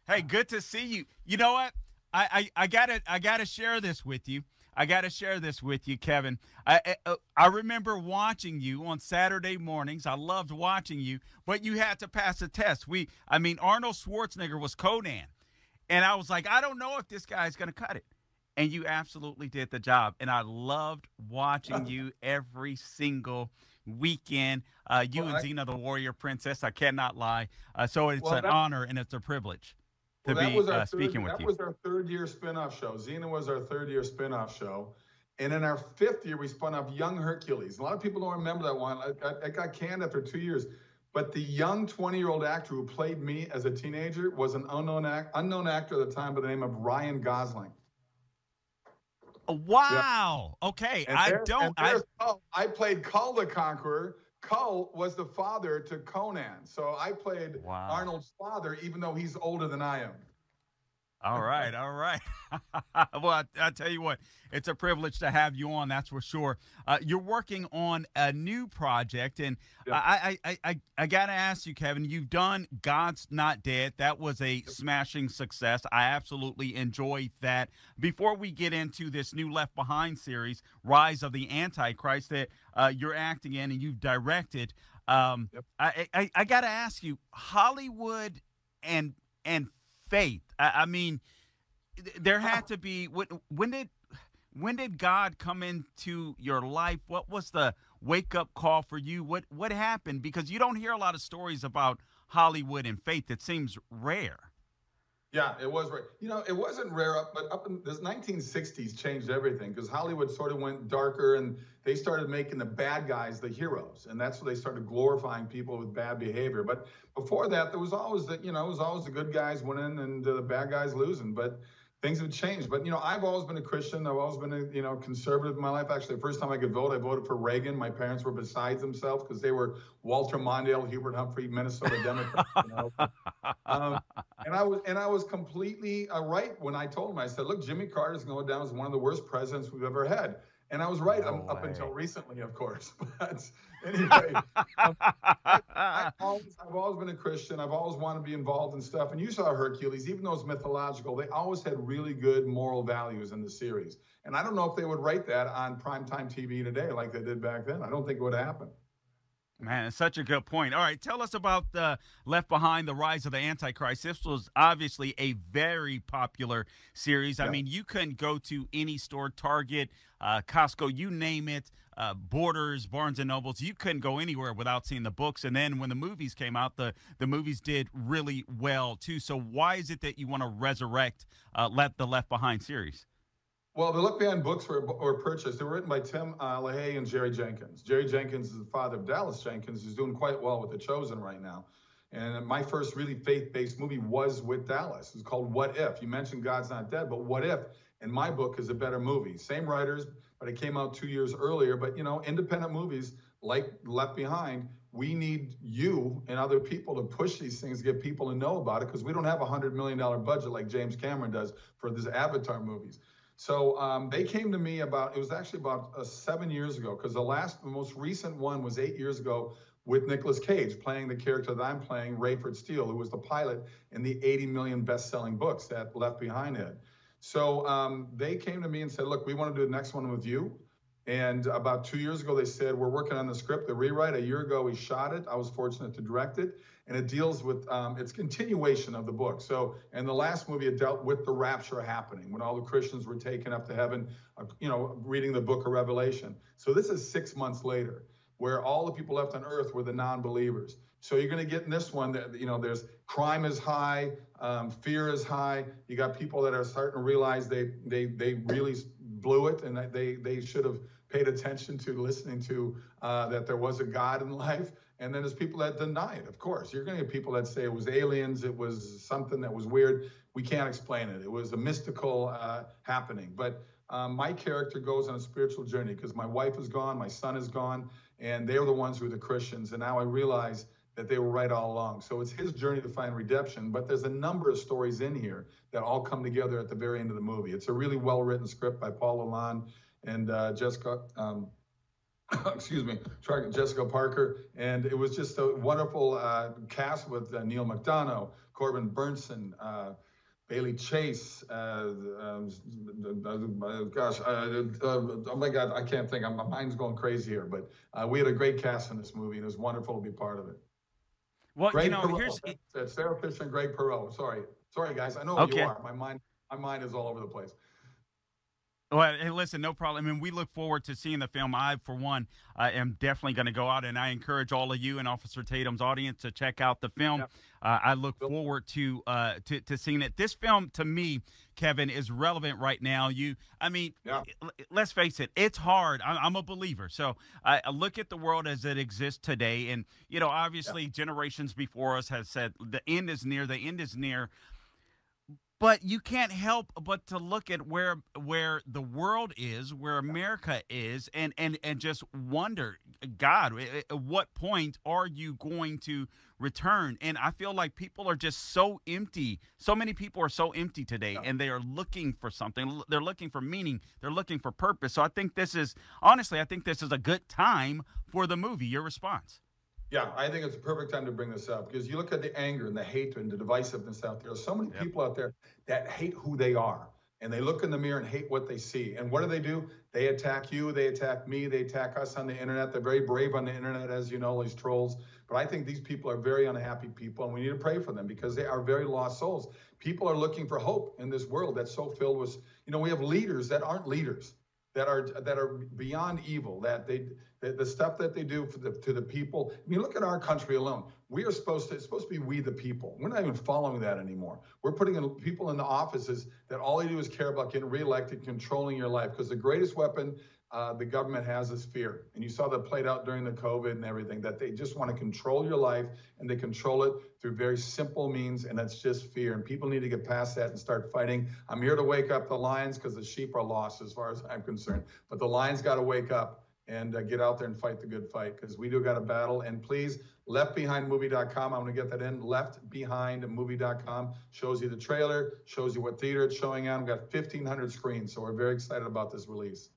Hey, good to see you. You know what? I gotta share this with you. I gotta share this with you, Kevin. I remember watching you on Saturday mornings. I loved watching you, but you had to pass a test. Arnold Schwarzenegger was Conan, and I was like, I don't know if this guy's gonna cut it. And you absolutely did the job, and I loved watching you every single weekend. You Well, and I, Xena, the Warrior Princess. I cannot lie. So it's well, an honor and it's a privilege to that be was our speaking with that you. was our third year spinoff show. Xena was our third year spinoff show, and in our fifth year we spun off Young Hercules. A lot of people don't remember that one. I got canned after 2 years, but the young 20-year-old actor who played me as a teenager was an unknown actor at the time by the name of Ryan Gosling. Yeah. Wow. Okay. And I there, don't. and there's Cull. I played Cull the Conqueror. Cull was the father to Conan. So I played Wow. Arnold's father, even though he's older than I am. All right, all right. Well, I tell you what, it's a privilege to have you on. That's for sure. You're working on a new project, and Yeah. I gotta ask you, Kevin. You've done God's Not Dead. That was a smashing success. I absolutely enjoyed that. Before we get into this new Left Behind series, Rise of the Antichrist, that you're acting in and you've directed, Yep. I gotta ask you, Hollywood and faith. I mean, there had to be. When did God come into your life? What was the wake up call for you? What happened? Because you don't hear a lot of stories about Hollywood and faith. It seems rare. Yeah, it was right. It wasn't rare but up in this 1960s changed everything because Hollywood sort of went darker and they started making the bad guys the heroes, and that's where they started glorifying people with bad behavior. But before that, there was always it was always the good guys winning and the bad guys losing. But things have changed. But I've always been a Christian. I've always been a conservative in my life. Actually, the first time I could vote, I voted for Reagan. My parents were beside themselves because they were Walter Mondale, Hubert Humphrey, Minnesota Democrats. Um, and I was completely right when I told him. I said, "Look, Jimmy Carter's going down as one of the worst presidents we've ever had." And I was right No up until way. recently, of course. But anyway, um, I've always been a Christian. I've always wanted to be involved in stuff. And you saw Hercules, even though it's mythological, they always had really good moral values in the series. And I don't know if they would write that on primetime TV today like they did back then. I don't think it would happen. Man, it's such a good point. All right, tell us about Left Behind, The Rise of the Antichrist. This was obviously a very popular series. I Yeah. mean, you couldn't go to any store, Target, Costco, you name it, Borders, Barnes and Nobles. You couldn't go anywhere without seeing the books. And then when the movies came out, the movies did really well too. So why is it that you want to resurrect the Left Behind series? Well, the Look Behind books were purchased. They were written by Tim LaHaye and Jerry Jenkins. Jerry Jenkins is the father of Dallas Jenkins, who's doing quite well with The Chosen right now. And my first really faith-based movie was with Dallas. It's called What If. You mentioned God's Not Dead, but What If, in my book, is a better movie. Same writers, but it came out 2 years earlier. But, independent movies like Left Behind, we need you and other people to push these things, get people to know about it, because we don't have a $100 million budget like James Cameron does for these Avatar movies. So they came to me it was actually about 7 years ago, because the most recent one was 8 years ago with Nicolas Cage playing the character that I'm playing, Rayford Steele, who was the pilot in the 80 million best-selling books that Left Behind had. So they came to me and said, look, we want to do the next one with you. And about 2 years ago, they said, we're working on the script, the rewrite. A year ago, we shot it. I was fortunate to direct it. And it deals with, it's continuation of the book. So in the last movie, it dealt with the rapture happening, when all the Christians were taken up to heaven, reading the book of Revelation. So this is 6 months later, where all the people left on earth were the non-believers. So you're going to get in this one that, there's crime is high, fear is high. You got people that are starting to realize they really blew it, and that they should have paid attention to listening to that there was a God in life. And then there's people that deny it. Of course, you're going to get people that say it was aliens, it was something that was weird. We can't explain it. It was a mystical happening. But my character goes on a spiritual journey because my wife is gone, my son is gone, and they're the ones who are the Christians. And now I realize that they were right all along. So it's his journey to find redemption, but there's a number of stories in here that all come together at the very end of the movie. It's a really well-written script by Paul Lalonde and Jessica, excuse me, Jessica Parker. And it was just a wonderful cast with Neil McDonough, Corbin Burnson, Bailey Chase, oh my God, I can't think. My mind's going crazy here. But we had a great cast in this movie, and it was wonderful to be part of it. Well, Greg here's Perot, that's Sarah Fisher and Greg Perot. Sorry, guys. I know who you okay. are. My mind is all over the place. Well, hey, listen, no problem. I mean, we look forward to seeing the film. I, for one, am definitely going to go out, and I encourage all of you and Officer Tatum's audience to check out the film. Yep. I look forward to seeing it. This film, to me, Kevin, is relevant right now. Let's face it, it's hard. I'm a believer. So I look at the world as it exists today, and, obviously generations before us have said the end is near, the end is near. But you can't help but to look at where the world is, where America is, and just wonder, God, at what point are you going to return? And I feel like people are just so empty. So many people are so empty today, and they are looking for something. They're looking for meaning. They're looking for purpose. So I think this is a good time for the movie. Your response? Yeah, I think it's a perfect time to bring this up because you look at the anger and the hatred and the divisiveness out there. There's so many people out there that hate who they are, and they look in the mirror and hate what they see. And what do? They attack you, they attack me, they attack us on the internet. They're very brave on the internet, as you know, these trolls. But I think these people are very unhappy people, and we need to pray for them because they are very lost souls. People are looking for hope in this world that's so filled with, we have leaders that aren't leaders. That are beyond evil, that the stuff that they do to the people. I mean, look at our country alone. It's supposed to be we the people. We're not even following that anymore. We're putting people in the offices that all they do is care about getting reelected, controlling your life. Because the greatest weapon the government has is fear. And you saw that played out during the COVID and everything, that they just want to control your life, and they control it through very simple means, and that's just fear. And people need to get past that and start fighting. I'm here to wake up the lions because the sheep are lost as far as I'm concerned. But the lions got to wake up and get out there and fight the good fight, because we do got a battle. And please, leftbehindmovie.com, I'm going to get that in. Leftbehindmovie.com shows you the trailer, shows you what theater it's showing on. We've got 1,500 screens, so we're very excited about this release.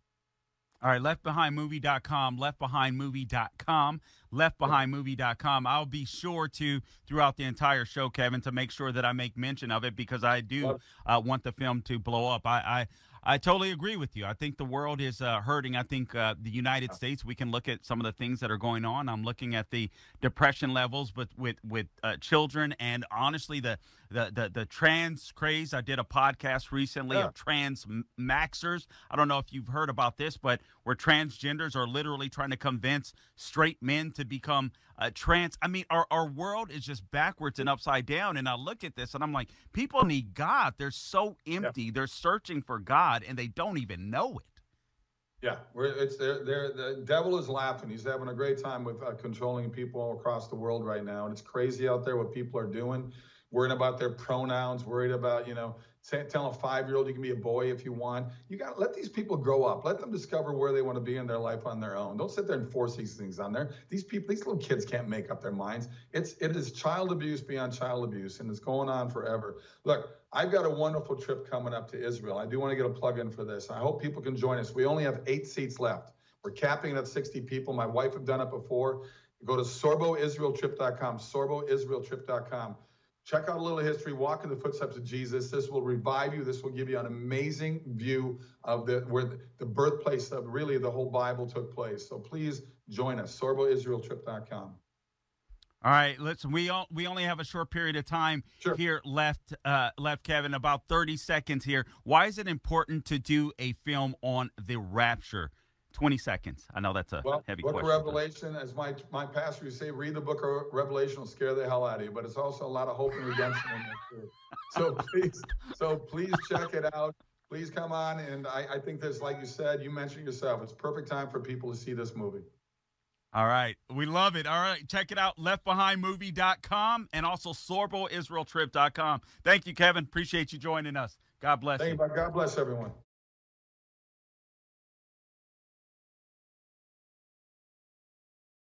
All right, leftbehindmovie.com, leftbehindmovie.com, leftbehindmovie.com. I'll be sure to, throughout the entire show, Kevin, to make sure that I make mention of it, because I do want the film to blow up. I totally agree with you. I think the world is hurting. I think the United States, we can look at some of the things that are going on. I'm looking at the depression levels with children, and honestly, the trans craze. I did a podcast recently of trans maxers. I don't know if you've heard about this, but where transgenders are literally trying to convince straight men to become trans. I mean, our world is just backwards and upside down. And I look at this and I'm like, people need God. They're so empty. Yeah. They're searching for God and they don't even know it. Yeah, the devil is laughing. He's having a great time with controlling people all across the world right now. And it's crazy out there what people are doing, worrying about their pronouns, worried about, tell a 5-year-old you can be a boy if you want. You got to let these people grow up. Let them discover where they want to be in their life on their own. Don't sit there and force these things on there. These little kids can't make up their minds. It is child abuse beyond child abuse, and it's going on forever. Look, I've got a wonderful trip coming up to Israel. I do want to get a plug in for this. I hope people can join us. We only have 8 seats left. We're capping it at 60 people. My wife have done it before. Go to sorboisraeltrip.com, sorboisraeltrip.com. Check out a little history, walk in the footsteps of Jesus. This will revive you. This will give you an amazing view of where the birthplace of really the whole Bible took place. So please join us, sorboisraeltrip.com. All right, listen, we only have a short period of time here left, Kevin, about 30 seconds here. Why is it important to do a film on the rapture? 20 seconds. I know that's a heavy question. Book of Revelation, as my pastor used to say, read the book of Revelation will scare the hell out of you, but it's also a lot of hope and redemption in there too. So please check it out. Please come on. And I think this, like you said, you mentioned yourself, it's perfect time for people to see this movie. All right. We love it. All right. Check it out, leftbehindmovie.com and also sorboisraeltrip.com. Thank you, Kevin. Appreciate you joining us. God bless you. God bless everyone.